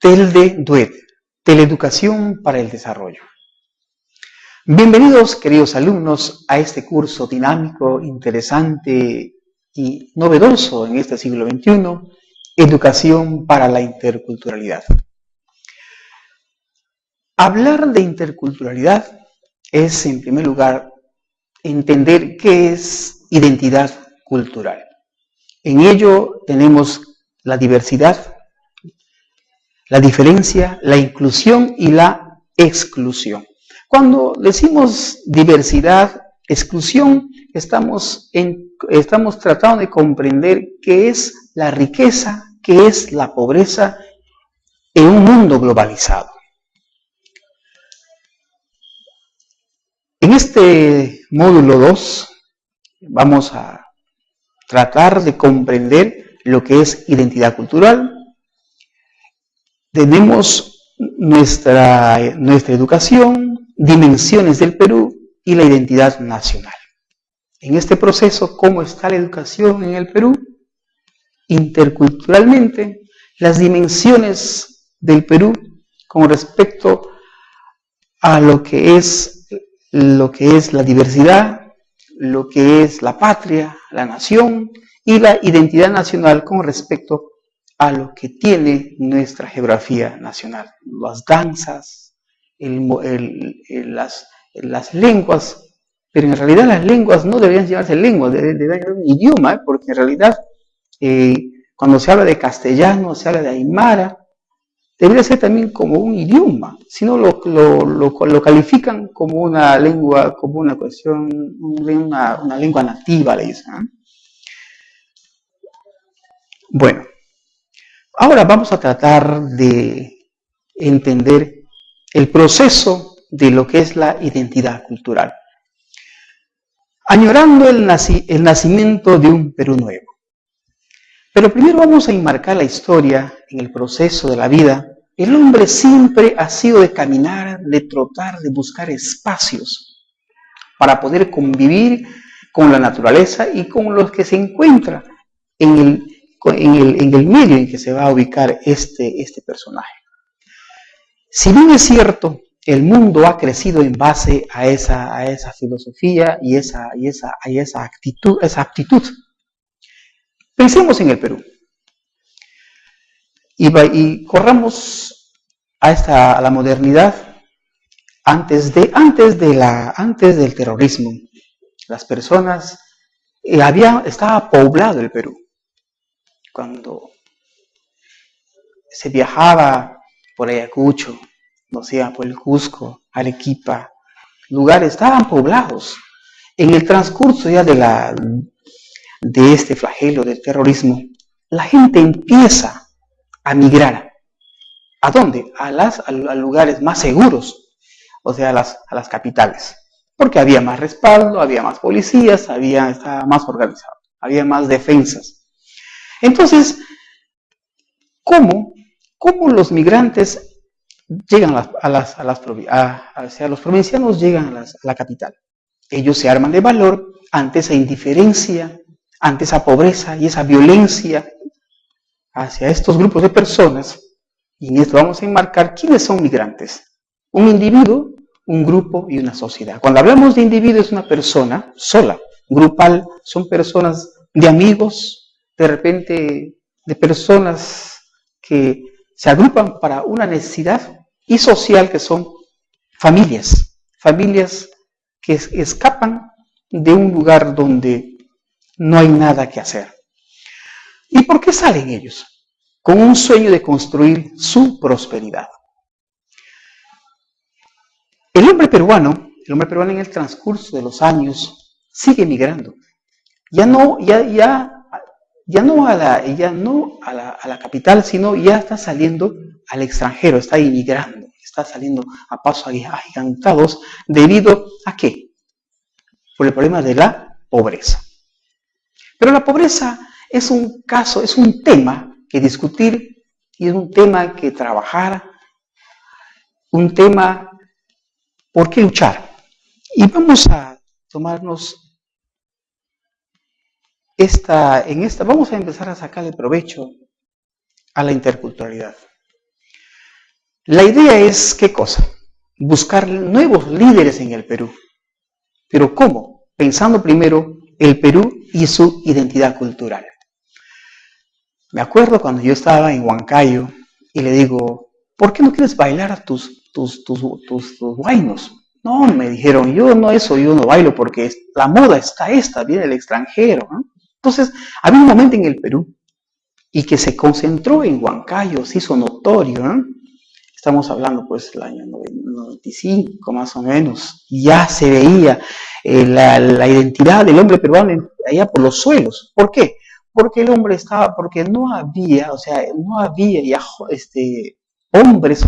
TELDE-DUED, Teleeducación para el Desarrollo. Bienvenidos, queridos alumnos, a este curso dinámico, interesante y novedoso en este siglo XXI, Educación para la Interculturalidad. Hablar de interculturalidad es, en primer lugar, entender qué es identidad cultural. En ello tenemos la diversidad, la diferencia, la inclusión y la exclusión. Cuando decimos diversidad, exclusión, estamos tratando de comprender qué es la riqueza, qué es la pobreza en un mundo globalizado. En este módulo 2 vamos a tratar de comprender lo que es identidad cultural. Tenemos nuestra educación, dimensiones del Perú y la identidad nacional. En este proceso, ¿cómo está la educación en el Perú? Interculturalmente, las dimensiones del Perú con respecto a lo que es la diversidad, lo que es la patria, la nación y la identidad nacional con respecto a lo que tiene nuestra geografía nacional. Las danzas, las lenguas, pero en realidad las lenguas no deberían llamarse lenguas, deberían ser un idioma, porque en realidad cuando se habla de castellano, se habla de aymara, debería ser también como un idioma, si no lo califican como una lengua, como una cuestión, una lengua nativa, le dicen, ¿eh? Bueno, ahora vamos a tratar de entender el proceso de lo que es la identidad cultural, añorando el nacimiento de un Perú nuevo. Pero primero vamos a enmarcar la historia en el proceso de la vida. El hombre siempre ha sido de caminar, de trotar, de buscar espacios para poder convivir con la naturaleza y con los que se encuentra en el medio en que se va a ubicar este personaje. Si bien es cierto, el mundo ha crecido en base a esa filosofía y esa aptitud. Pensemos en el Perú y corramos a la modernidad antes del terrorismo. Las personas estaba poblado el Perú. Cuando se viajaba por Ayacucho, no sea por el Cusco, Arequipa, lugares estaban poblados. En el transcurso ya de este flagelo del terrorismo, la gente empieza a migrar. ¿A dónde? A lugares más seguros, o sea, a las capitales. Porque había más respaldo, había más policías, estaba más organizado, había más defensas. Entonces, ¿cómo los migrantes llegan los provincianos llegan a la capital? Ellos se arman de valor ante esa indiferencia, ante esa pobreza y esa violencia hacia estos grupos de personas. Y en esto vamos a enmarcar quiénes son migrantes. Un individuo, un grupo y una sociedad. Cuando hablamos de individuo es una persona sola. Grupal son personas de amigos, de repente de personas que se agrupan para una necesidad, y social que son familias que escapan de un lugar donde no hay nada que hacer. ¿Y por qué salen ellos? Con un sueño de construir su prosperidad. El hombre peruano en el transcurso de los años sigue migrando. Ya no a la capital, sino ya está saliendo al extranjero, está inmigrando, está saliendo a pasos agigantados. ¿Debido a qué? Por el problema de la pobreza. Pero la pobreza es un tema que discutir y es un tema que trabajar, un tema por qué luchar. Y vamos a tomarnos vamos a empezar a sacarle provecho a la interculturalidad. La idea es, ¿qué cosa? Buscar nuevos líderes en el Perú. ¿Pero cómo? Pensando primero el Perú y su identidad cultural. Me acuerdo cuando yo estaba en Huancayo y le digo, ¿por qué no quieres bailar tus huaynos? No, me dijeron, yo no bailo porque la moda está viene del extranjero, ¿no? Entonces, había un momento en el Perú y que se concentró en Huancayo, se hizo notorio, ¿no? Estamos hablando pues del año 95 más o menos, y ya se veía la identidad del hombre peruano allá por los suelos. ¿Por qué? Porque el hombre porque no había ya hombres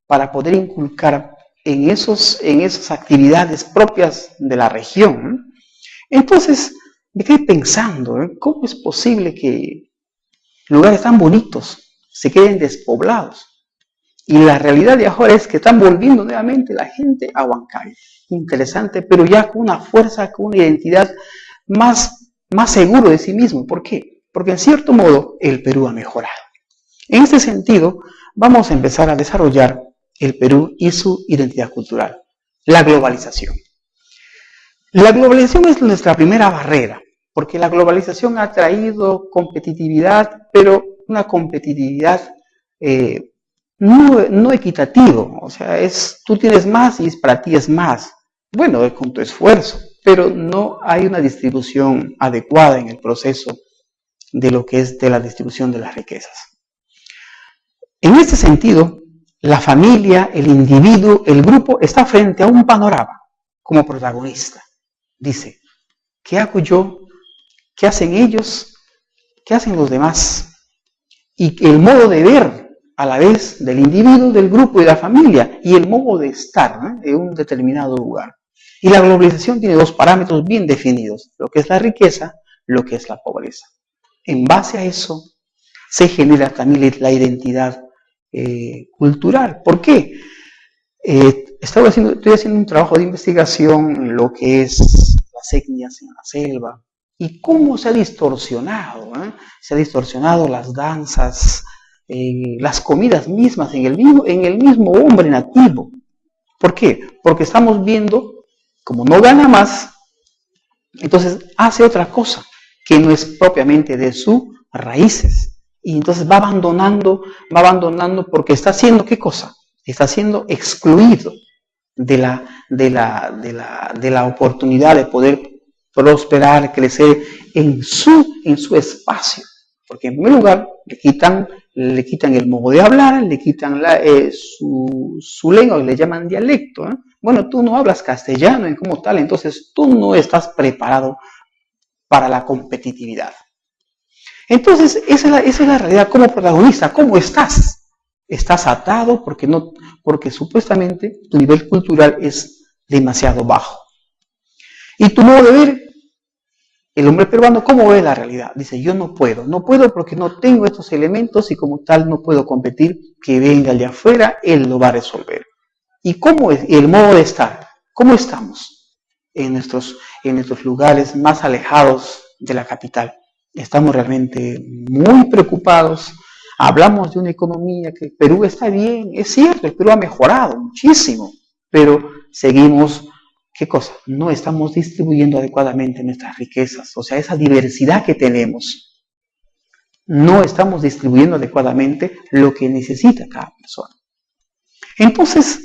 para poder inculcar en esas actividades propias de la región, ¿no? Entonces, me quedé pensando, ¿cómo es posible que lugares tan bonitos se queden despoblados? Y la realidad de ahora es que están volviendo nuevamente la gente a Huancayo. Interesante, pero ya con una fuerza, con una identidad más seguro de sí mismo. ¿Por qué? Porque en cierto modo el Perú ha mejorado. En este sentido, vamos a empezar a desarrollar el Perú y su identidad cultural. La globalización. La globalización es nuestra primera barrera, porque la globalización ha traído competitividad, pero una competitividad no equitativo, o sea, tú tienes más y para ti es más, bueno, con tu esfuerzo, pero no hay una distribución adecuada en el proceso de lo que es de la distribución de las riquezas. En este sentido, la familia, el individuo, el grupo está frente a un panorama como protagonista. Dice, ¿qué hago yo? ¿Qué hacen ellos? ¿Qué hacen los demás? Y el modo de ver a la vez del individuo, del grupo y de la familia, y el modo de estar, ¿no?, en un determinado lugar. Y la globalización tiene dos parámetros bien definidos, lo que es la riqueza, lo que es la pobreza. En base a eso se genera también la identidad cultural. ¿Por qué? Estoy haciendo un trabajo de investigación en lo que es las etnias en la selva y cómo se ha distorsionado, se ha distorsionado las danzas, las comidas mismas en el mismo hombre nativo. ¿Por qué? Porque estamos viendo, como no gana más, entonces hace otra cosa que no es propiamente de sus raíces. Y entonces va abandonando porque está haciendo ¿qué cosa? Está siendo excluido de la oportunidad de poder prosperar, crecer en su espacio. Porque en primer lugar le quitan el modo de hablar, le quitan su lengua, le llaman dialecto, ¿eh? Bueno, tú no hablas castellano en como tal, entonces tú no estás preparado para la competitividad. Entonces, esa es la realidad como protagonista. ¿Cómo estás? Estás atado porque supuestamente tu nivel cultural es demasiado bajo. Y tu modo de ver, el hombre peruano, ¿cómo ve la realidad? Dice, yo no puedo porque no tengo estos elementos y como tal no puedo competir, que venga el de afuera, él lo va a resolver. ¿Y cómo es el modo de estar? ¿Cómo estamos en nuestros lugares más alejados de la capital? Estamos realmente muy preocupados. Hablamos de una economía que Perú está bien, es cierto, el Perú ha mejorado muchísimo, pero seguimos, ¿qué cosa? No estamos distribuyendo adecuadamente nuestras riquezas, o sea, esa diversidad que tenemos. No estamos distribuyendo adecuadamente lo que necesita cada persona. Entonces,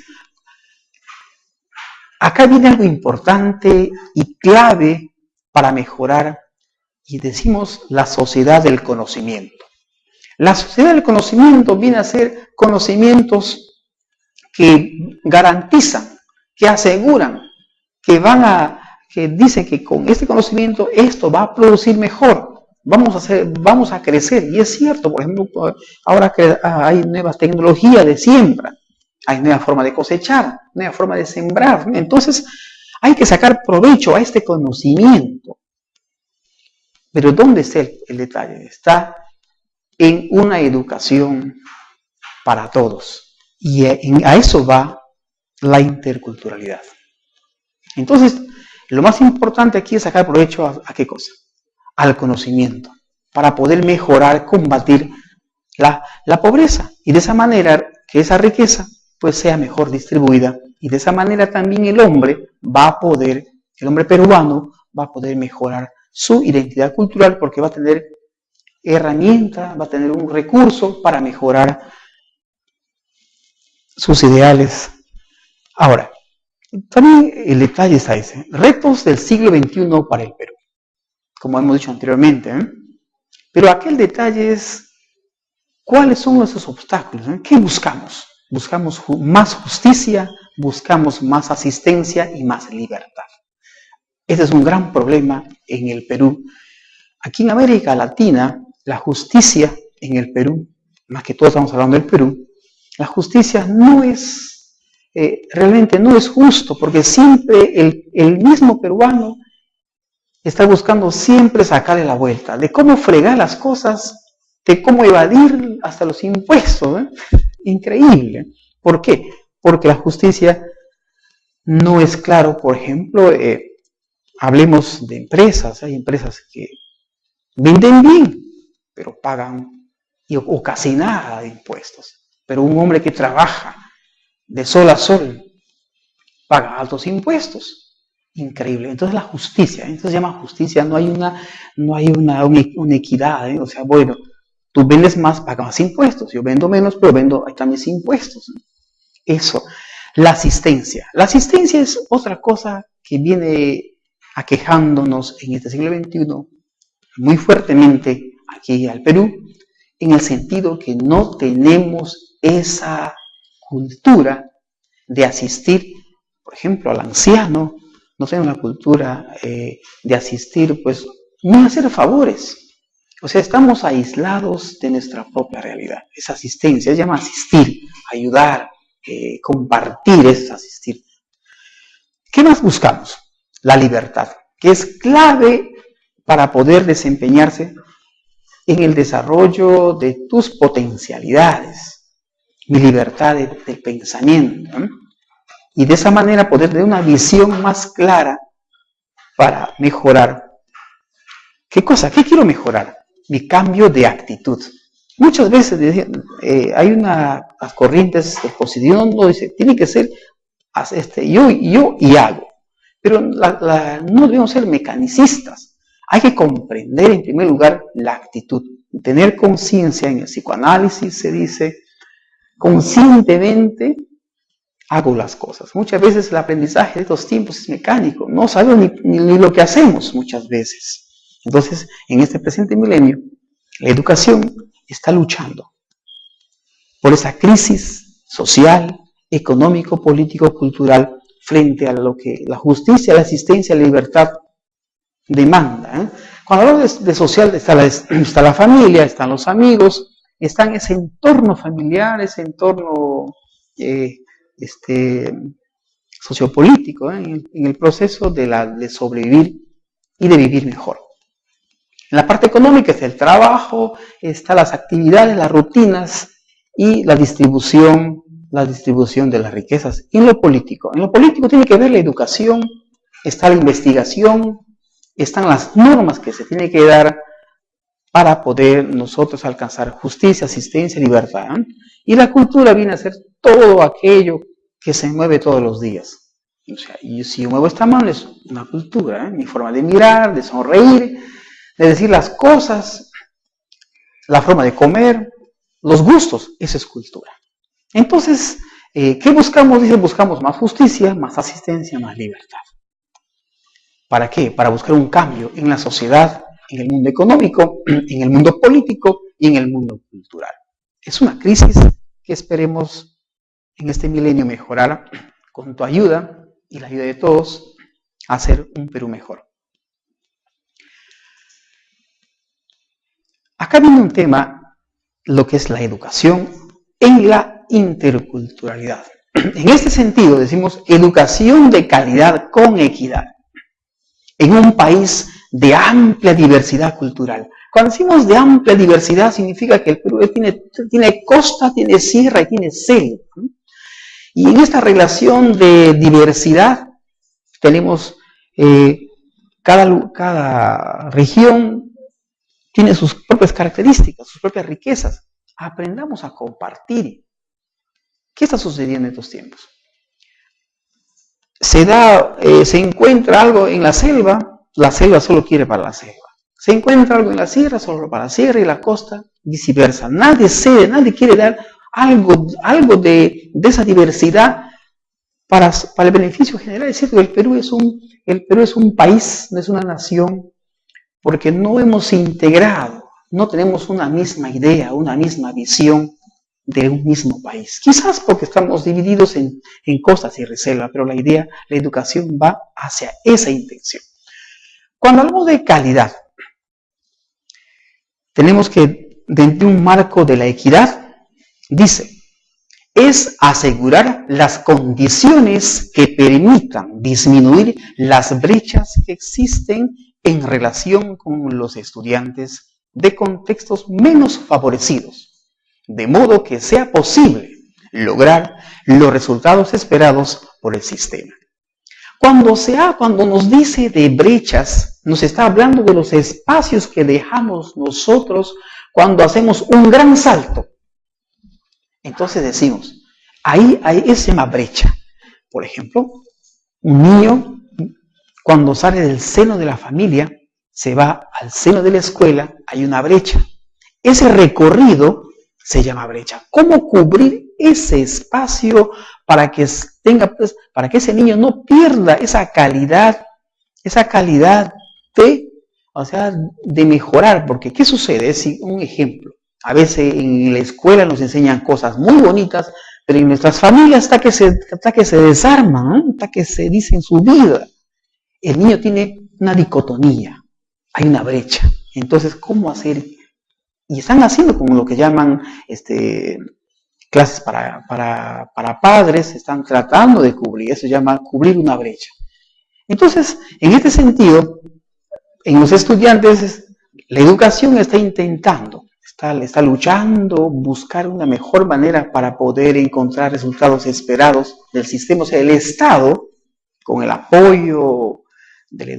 acá viene algo importante y clave para mejorar, y decimos la sociedad del conocimiento. La sociedad del conocimiento viene a ser conocimientos que garantizan, que aseguran, que dicen que con este conocimiento esto va a producir mejor, vamos a crecer. Y es cierto, por ejemplo, ahora que hay nuevas tecnologías de siembra, hay nueva forma de cosechar, nueva forma de sembrar. Entonces, hay que sacar provecho a este conocimiento. Pero ¿dónde está el detalle? Está en una educación para todos. Y a eso va la interculturalidad. Entonces, lo más importante aquí es sacar provecho a ¿qué cosa? Al conocimiento, para poder mejorar, combatir la pobreza. Y de esa manera que esa riqueza pues sea mejor distribuida y de esa manera también el hombre peruano va a poder mejorar su identidad cultural porque va a tener herramienta, va a tener un recurso para mejorar sus ideales. Ahora, también el detalle está ese, retos del siglo XXI para el Perú, como hemos dicho anteriormente, pero aquel detalle es cuáles son esos obstáculos, ¿qué buscamos? Buscamos más justicia, buscamos más asistencia y más libertad. Ese es un gran problema en el Perú. Aquí en América Latina, la justicia en el Perú, más que todo estamos hablando del Perú, la justicia no es, realmente no es justo, porque siempre el mismo peruano está buscando siempre sacarle la vuelta, de cómo fregar las cosas, de cómo evadir hasta los impuestos. Increíble. ¿Por qué? Porque la justicia no es claro. Por ejemplo, hablemos de empresas. Hay empresas que venden bien, pero pagan o casi nada de impuestos. Pero un hombre que trabaja de sol a sol paga altos impuestos. Increíble. Entonces la justicia, entonces se llama justicia, no hay una equidad, o sea, bueno, tú vendes más, pagas más impuestos, yo vendo menos, pero vendo también impuestos. Eso. La asistencia es otra cosa que viene aquejándonos en este siglo XXI muy fuertemente aquí al Perú, en el sentido que no tenemos esa cultura de asistir, por ejemplo, al anciano, no tenemos la cultura de asistir, pues, no hacer favores. O sea, estamos aislados de nuestra propia realidad. Esa asistencia se llama asistir, ayudar, compartir, es asistir. ¿Qué más buscamos? La libertad, que es clave para poder desempeñarse en el desarrollo de tus potencialidades, mi libertad de pensamiento, ¿no? Y de esa manera poder tener una visión más clara para mejorar. ¿Qué cosa? ¿Qué quiero mejorar? Mi cambio de actitud. Muchas veces hay las corrientes del positivismo, no dice, tiene que ser yo y hago. Pero no debemos ser mecanicistas. Hay que comprender en primer lugar la actitud. Tener conciencia. En el psicoanálisis se dice, conscientemente hago las cosas. Muchas veces el aprendizaje de estos tiempos es mecánico. No sabemos ni lo que hacemos muchas veces. Entonces, en este presente milenio, la educación está luchando por esa crisis social, económico, político, cultural, frente a lo que la justicia, la asistencia, la libertad demanda. Cuando hablamos de social, está la familia, están los amigos, está en ese entorno familiar, ese entorno sociopolítico, en el proceso de sobrevivir y de vivir mejor. En la parte económica está el trabajo, están las actividades, las rutinas y la distribución de las riquezas. Y en lo político tiene que ver la educación, está la investigación, están las normas que se tienen que dar para poder nosotros alcanzar justicia, asistencia, libertad. Y la cultura viene a ser todo aquello que se mueve todos los días. O sea, y si yo muevo esta mano es una cultura, mi forma de mirar, de sonreír, de decir las cosas, la forma de comer, los gustos, esa es cultura. Entonces, ¿qué buscamos? Dice, buscamos más justicia, más asistencia, más libertad. ¿Para qué? Para buscar un cambio en la sociedad, en el mundo económico, en el mundo político y en el mundo cultural. Es una crisis que esperemos en este milenio mejorar con tu ayuda y la ayuda de todos a hacer un Perú mejor. Acá viene un tema, lo que es la educación en la interculturalidad. En este sentido decimos educación de calidad con equidad. En un país de amplia diversidad cultural. Cuando decimos de amplia diversidad, significa que el Perú tiene costa, tiene sierra y tiene selva. Y en esta relación de diversidad tenemos cada región tiene sus propias características, sus propias riquezas. Aprendamos a compartir. ¿Qué está sucediendo en estos tiempos? Se encuentra algo en la selva solo quiere para la selva. Se encuentra algo en la sierra solo para la sierra y la costa, viceversa. Nadie quiere dar algo de esa diversidad para el beneficio general. Es cierto que el Perú es un país, no es una nación, porque no hemos integrado, no tenemos una misma idea, una misma visión de un mismo país. Quizás porque estamos divididos en costas y reserva, pero la educación va hacia esa intención. Cuando hablamos de calidad, tenemos que, dentro de un marco de la equidad, dice, es asegurar las condiciones que permitan disminuir las brechas que existen en relación con los estudiantes de contextos menos favorecidos, de modo que sea posible lograr los resultados esperados por el sistema. Cuando nos dice de brechas, nos está hablando de los espacios que dejamos nosotros cuando hacemos un gran salto. Entonces decimos, ahí se llama brecha. Por ejemplo, un niño cuando sale del seno de la familia, se va al seno de la escuela, hay una brecha. Ese recorrido se llama brecha. ¿Cómo cubrir ese espacio para que ese niño no pierda esa calidad de mejorar? Porque ¿qué sucede? Es un ejemplo. A veces en la escuela nos enseñan cosas muy bonitas, pero en nuestras familias hasta que se desarman, hasta que se dicen su vida. El niño tiene una dicotomía, hay una brecha. Entonces, ¿cómo hacer? Y están haciendo como lo que llaman clases para padres, están tratando de cubrir, eso se llama cubrir una brecha. Entonces, en este sentido, en los estudiantes, la educación está intentando, está luchando, buscar una mejor manera para poder encontrar resultados esperados del sistema, o sea, el Estado, con el apoyo de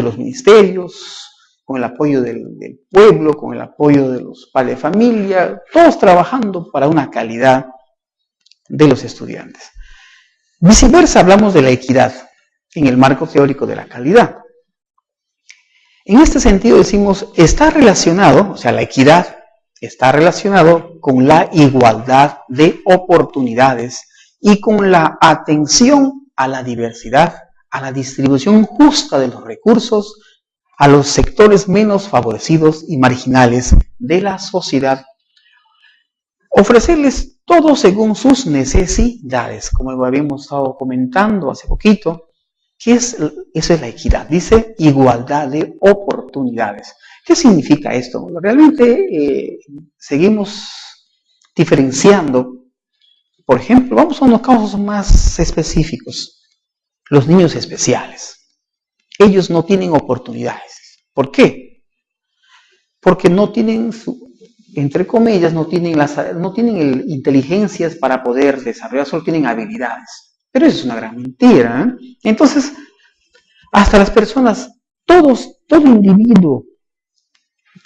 los ministerios, con el apoyo del pueblo, con el apoyo de los padres de familia, todos trabajando para una calidad de los estudiantes. Viceversa, hablamos de la equidad en el marco teórico de la calidad. En este sentido decimos, está relacionado, o sea, la equidad está relacionado con la igualdad de oportunidades y con la atención a la diversidad, a la distribución justa de los recursos, a los sectores menos favorecidos y marginales de la sociedad. Ofrecerles todo según sus necesidades, como habíamos estado comentando hace poquito. Eso es la equidad, dice igualdad de oportunidades. ¿Qué significa esto? Realmente seguimos diferenciando. Por ejemplo, vamos a unos casos más específicos. Los niños especiales. Ellos no tienen oportunidades. ¿Por qué? Porque no tienen, entre comillas, no tienen inteligencias para poder desarrollar, solo tienen habilidades. Pero eso es una gran mentira. Entonces, hasta las personas, todo individuo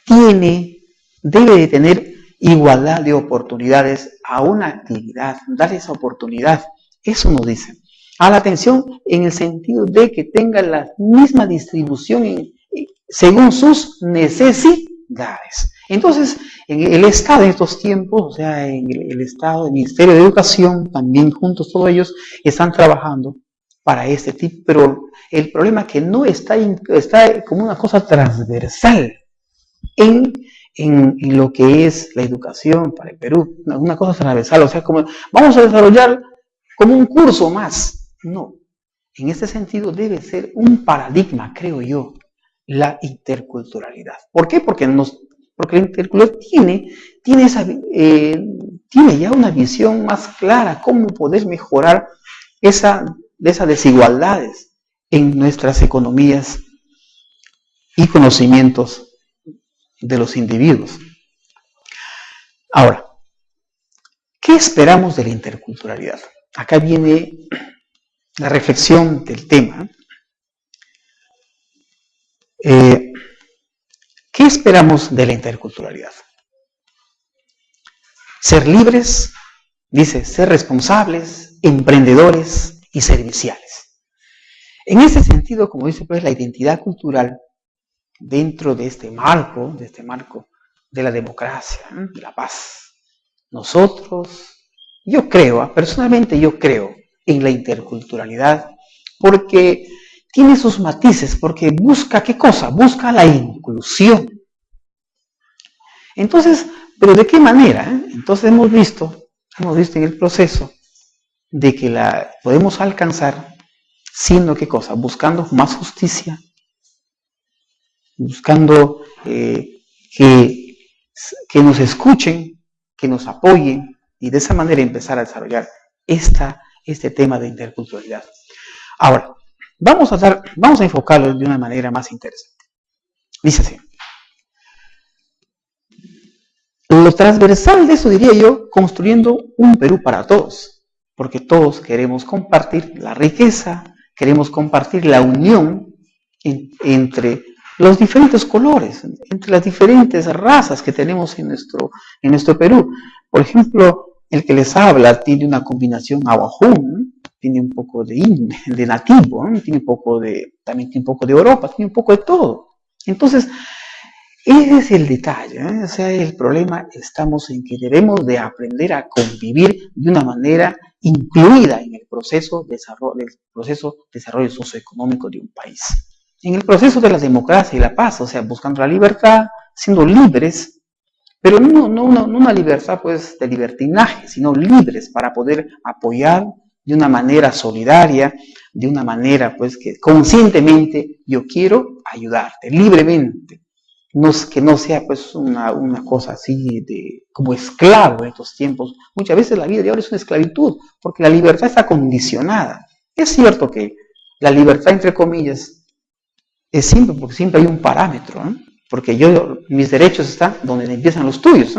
debe de tener igualdad de oportunidades a una actividad, darle esa oportunidad. Eso nos dice. A la atención en el sentido de que tenga la misma distribución según sus necesidades. Entonces, en el Estado en estos tiempos, o sea, en el Estado, el Ministerio de Educación, también juntos todos ellos están trabajando para este tipo, pero el problema es que no está como una cosa transversal en lo que es la educación para el Perú, una cosa transversal, o sea, como vamos a desarrollar como un curso más. No, en este sentido debe ser un paradigma, creo yo, la interculturalidad. ¿Por qué? Porque la interculturalidad tiene ya una visión más clara, cómo poder mejorar esas desigualdades en nuestras economías y conocimientos de los individuos. Ahora, ¿qué esperamos de la interculturalidad? Acá viene la reflexión del tema. ¿Qué esperamos de la interculturalidad? Ser libres Dice, ser responsables, emprendedores y serviciales. En ese sentido, como dice pues, la identidad cultural dentro de este marco de la democracia, de la paz. Nosotros, yo creo, personalmente yo creo en la interculturalidad porque tiene sus matices, porque busca, ¿qué cosa? Busca la inclusión. Entonces, ¿pero de qué manera? Entonces hemos visto en el proceso de que la podemos alcanzar siendo, ¿qué cosa? Buscando más justicia, buscando que nos escuchen, que nos apoyen y de esa manera empezar a desarrollar este tema de interculturalidad. Ahora, vamos a enfocarlo de una manera más interesante. Dice así. Lo transversal de eso, diría yo, construyendo un Perú para todos, porque todos queremos compartir la riqueza, queremos compartir la unión entre los diferentes colores, entre las diferentes razas que tenemos en nuestro Perú. Por ejemplo, el que les habla tiene una combinación aguajún, tiene un poco de nativo, también tiene un poco de Europa, tiene un poco de todo. Entonces, ese es el detalle, O sea, el problema estamos en que debemos de aprender a convivir de una manera incluida en el proceso de desarrollo socioeconómico de un país. En el proceso de la democracia y la paz, o sea, buscando la libertad, siendo libres, pero no una libertad pues de libertinaje, sino libres para poder apoyar de una manera solidaria, de una manera pues que conscientemente yo quiero ayudarte, libremente. Que no sea pues una cosa así como esclavo en estos tiempos. Muchas veces la vida de ahora es una esclavitud, porque la libertad está condicionada. Es cierto que la libertad, entre comillas, es simple, porque siempre hay un parámetro, porque mis derechos están donde empiezan los tuyos,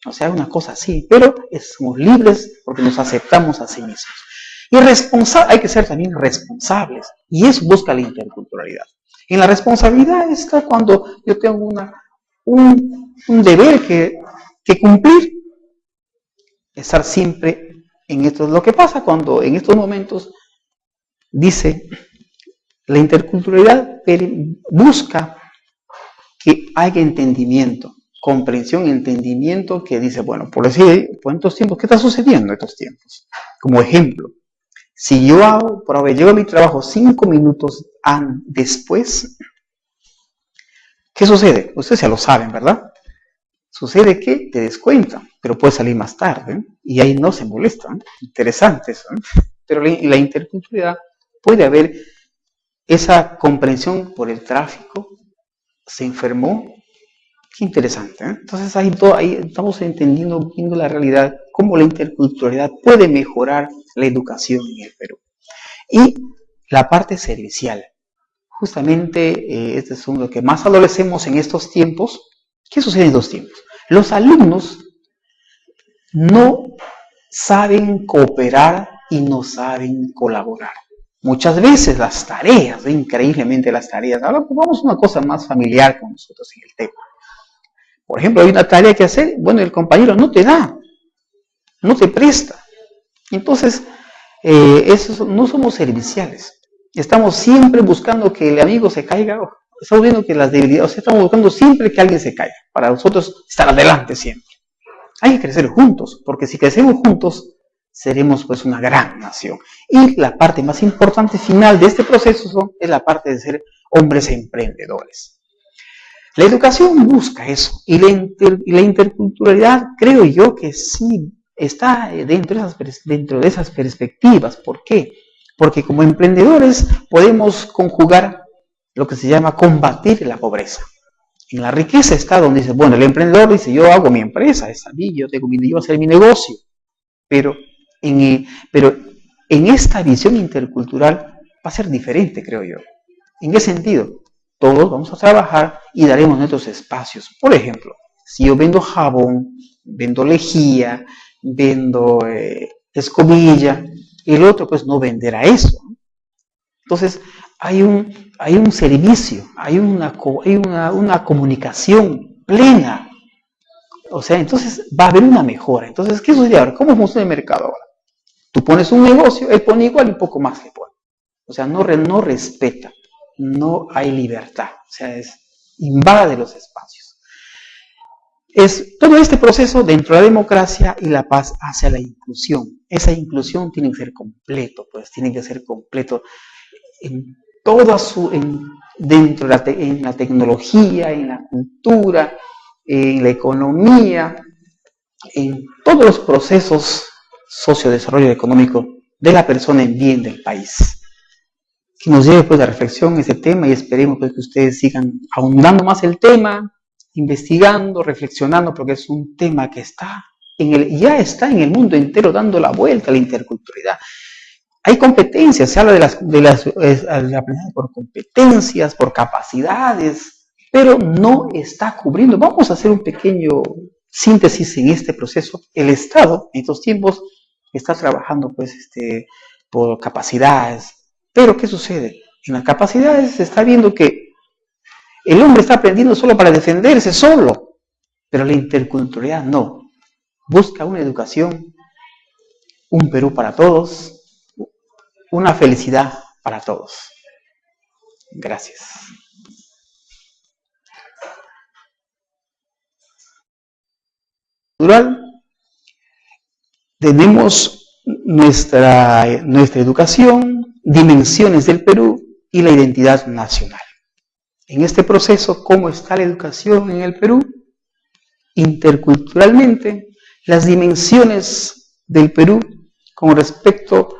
O sea, una cosa así, pero somos libres porque nos aceptamos a sí mismos. Y hay que ser también responsables, y eso busca la interculturalidad. En la responsabilidad está cuando yo tengo un deber que cumplir, estar siempre en esto. Lo que pasa cuando en estos momentos dice la interculturalidad busca que haya entendimiento, comprensión, entendimiento, que dice, bueno, por decir, por estos tiempos, ¿qué está sucediendo en estos tiempos? Como ejemplo, si yo llego a mi trabajo 5 minutos después, ¿qué sucede? Ustedes ya lo saben, ¿verdad? Sucede que te descuentan, pero puedes salir más tarde, y ahí no se molestan. Interesante eso, Pero en la interculturalidad puede haber esa comprensión por el tráfico, se enfermó. Qué interesante, Entonces ahí estamos entendiendo, viendo la realidad, cómo la interculturalidad puede mejorar la educación en el Perú. Y la parte servicial. Justamente este es lo que más adolecemos en estos tiempos. ¿Qué sucede en estos tiempos? Los alumnos no saben cooperar y no saben colaborar. Muchas veces las tareas, increíblemente las tareas, ahora vamos a una cosa más familiar con nosotros en el tema. Por ejemplo, hay una tarea que hacer, bueno, el compañero no te da, no te presta. Entonces, no somos serviciales. Estamos siempre buscando que el amigo se caiga, estamos viendo que las debilidades, estamos buscando siempre que alguien se caiga, para nosotros estar adelante siempre. Hay que crecer juntos, porque si crecemos juntos, seremos pues una gran nación. Y la parte más importante final de este proceso es la parte de ser hombres emprendedores. La educación busca eso, y la interculturalidad creo yo que sí está dentro de esas perspectivas. ¿Por qué? Porque como emprendedores podemos conjugar lo que se llama combatir la pobreza. En la riqueza está donde dice, bueno, el emprendedor dice, yo hago mi empresa, yo voy a hacer mi negocio. Pero en esta visión intercultural va a ser diferente, creo yo. ¿En qué sentido? Todos vamos a trabajar y daremos nuestros espacios. Por ejemplo, si yo vendo jabón, vendo lejía, vendo escobilla, el otro pues no venderá eso. Entonces hay un servicio, hay una comunicación plena O sea, entonces va a haber una mejora. Entonces, ¿qué sucede ahora? ¿Cómo funciona el mercado ahora? Tú pones un negocio, él pone igual y un poco más que pone. O sea, no respeta, no hay libertad. O sea, invade los espacios. Es todo este proceso dentro de la democracia y la paz hacia la inclusión. Esa inclusión tiene que ser completo, pues tiene que ser completo en dentro de en la tecnología, en la cultura, en la economía, en todos los procesos sociodesarrollo económico de la persona en bien del país. Que nos lleve pues a reflexión ese tema y esperemos pues que ustedes sigan ahondando más el tema, investigando, reflexionando, porque es un tema que ya está en el mundo entero dando la vuelta a la interculturalidad. Hay competencias, se habla de aprendizaje por competencias, por capacidades, pero no está cubriendo. Vamos a hacer un pequeño síntesis en este proceso. El Estado en estos tiempos está trabajando pues por capacidades, pero ¿qué sucede? En las capacidades se está viendo que el hombre está aprendiendo solo para defenderse solo, pero la interculturalidad no. Busca una educación, un Perú para todos, una felicidad para todos. Gracias. Tenemos nuestra educación, dimensiones del Perú y la identidad nacional. En este proceso, ¿cómo está la educación en el Perú? Interculturalmente, las dimensiones del Perú con respecto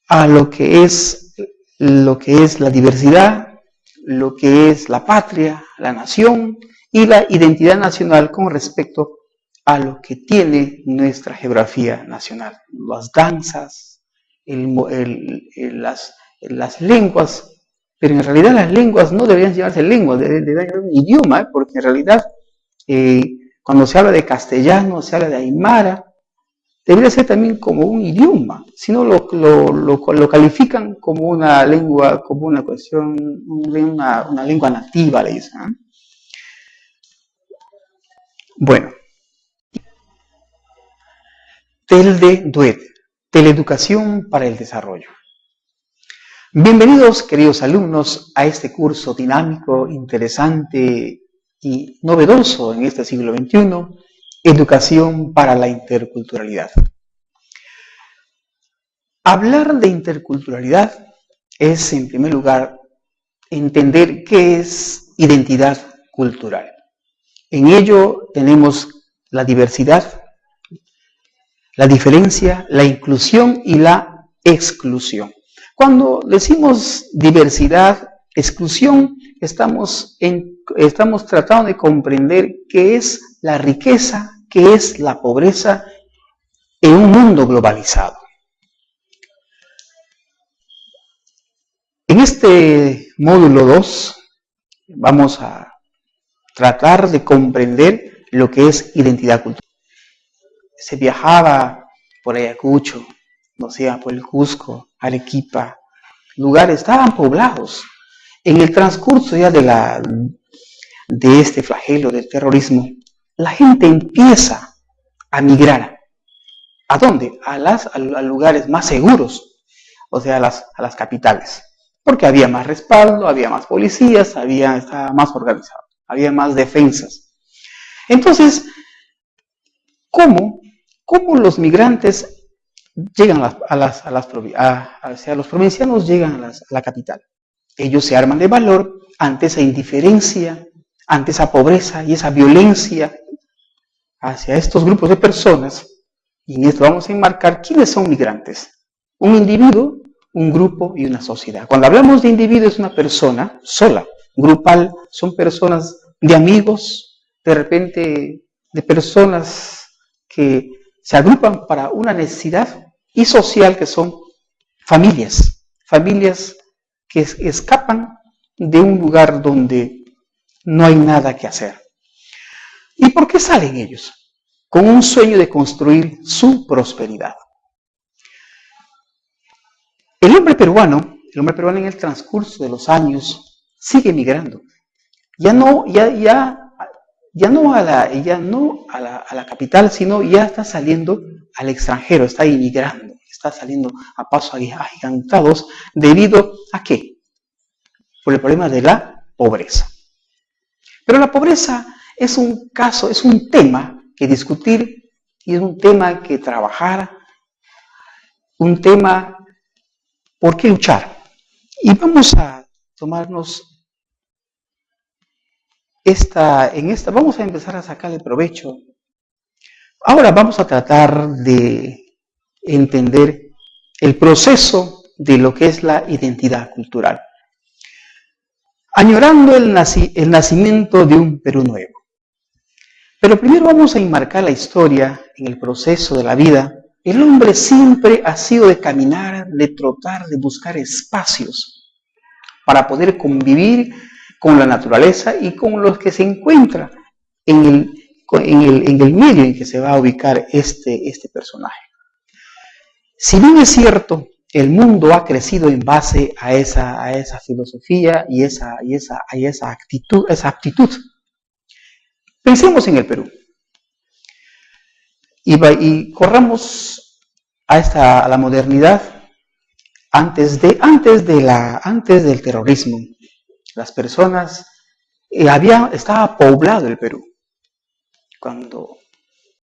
a lo que es la diversidad, lo que es la patria, la nación y la identidad nacional con respecto a lo que tiene nuestra geografía nacional. Las danzas, las lenguas, pero en realidad las lenguas no deberían llamarse lenguas, deberían llamarse un idioma, porque en realidad cuando se habla de castellano, se habla de aymara, debería ser también como un idioma, si no lo califican como una lengua, como una cuestión, una lengua nativa, le dicen. ¿Eh? Bueno, TELDE-DUED, Teleeducación para el Desarrollo. Bienvenidos, queridos alumnos, a este curso dinámico, interesante y novedoso en este siglo XXI, Educación para la Interculturalidad. Hablar de interculturalidad es, en primer lugar, entender qué es identidad cultural. En ello tenemos la diversidad, la diferencia, la inclusión y la exclusión. Cuando decimos diversidad, exclusión, estamos tratando de comprender qué es la riqueza, qué es la pobreza en un mundo globalizado. En este módulo 2 vamos a tratar de comprender lo que es identidad cultural. Se viajaba por Ayacucho, no sé, por el Cusco, Arequipa, lugares estaban poblados. En el transcurso ya de este flagelo del terrorismo, la gente empieza a migrar. ¿A dónde? A lugares más seguros, o sea, a las capitales. Porque había más respaldo, había más policías, estaba más organizado, había más defensas. Entonces, ¿cómo los migrantes llegan los provincianos llegan a la capital? Ellos se arman de valor ante esa indiferencia, ante esa pobreza y esa violencia hacia estos grupos de personas. Y en esto vamos a enmarcar quiénes son migrantes. Un individuo, un grupo y una sociedad. Cuando hablamos de individuo es una persona sola. Grupal son personas de amigos, de repente de personas que se agrupan para una necesidad, y social, que son familias que escapan de un lugar donde no hay nada que hacer. ¿Y por qué salen ellos? Con un sueño de construir su prosperidad. El hombre peruano en el transcurso de los años sigue migrando. Ya a la capital, sino ya está saliendo al extranjero, está inmigrando, está saliendo a pasos agigantados debido a ¿qué? Por el problema de la pobreza. Pero la pobreza es un caso, es un tema que discutir y es un tema que trabajar, un tema por qué luchar. Y vamos a tomarnos vamos a empezar a sacarle provecho. Ahora vamos a tratar de entender el proceso de lo que es la identidad cultural, añorando el nacimiento de un Perú nuevo. Pero primero vamos a enmarcar la historia en el proceso de la vida. El hombre siempre ha sido de caminar, de trotar, de buscar espacios para poder convivir con la naturaleza y con los que se encuentra en el medio en que se va a ubicar este personaje. Si bien es cierto, el mundo ha crecido en base a esa filosofía y esa aptitud. Pensemos en el Perú y corramos a la modernidad antes del terrorismo. Las personas estaba poblado el Perú. Cuando